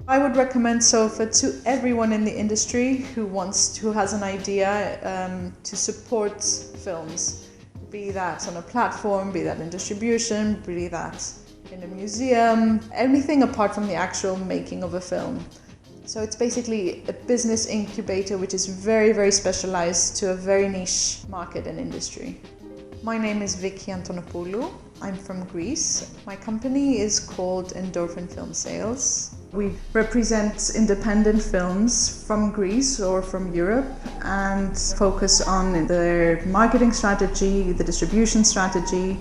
I would recommend SOFA to everyone in the industry who has an idea to support films, be that on a platform, be that in distribution, be that in a museum, anything apart from the actual making of a film. So it's basically a business incubator which is very, very specialized to a very niche market and industry. My name is Viki Antonopoulou. I'm from Greece. My company is called Endorphin Film Sales. We represent independent films from Greece or from Europe and focus on their marketing strategy, the distribution strategy,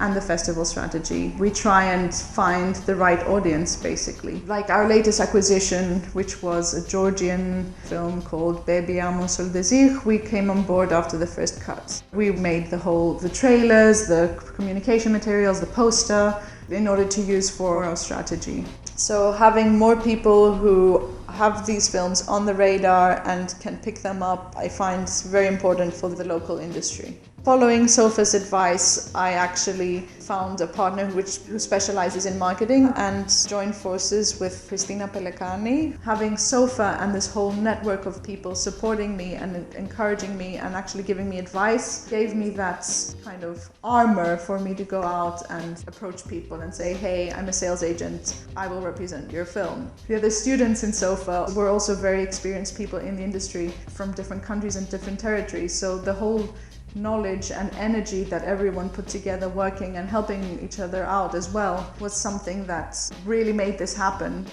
and the festival strategy. We try and find the right audience, basically. Like our latest acquisition, which was a Georgian film called Bebia, Mon Seul Désir, we came on board after the first cut. We made the trailers, the communication materials, the poster, in order to use for our strategy. So having more people who have these films on the radar and can pick them up, I find very important for the local industry. Following SOFA's advice, I actually found a partner who specializes in marketing and joined forces with Christina Pelekani. Having SOFA and this whole network of people supporting me and encouraging me and actually giving me advice gave me that kind of armor for me to go out and approach people and say, hey, I'm a sales agent, I will represent your film. The other students in SOFA were also very experienced people in the industry from different countries and different territories, so the whole knowledge and energy that everyone put together working and helping each other out as well was something that really made this happen.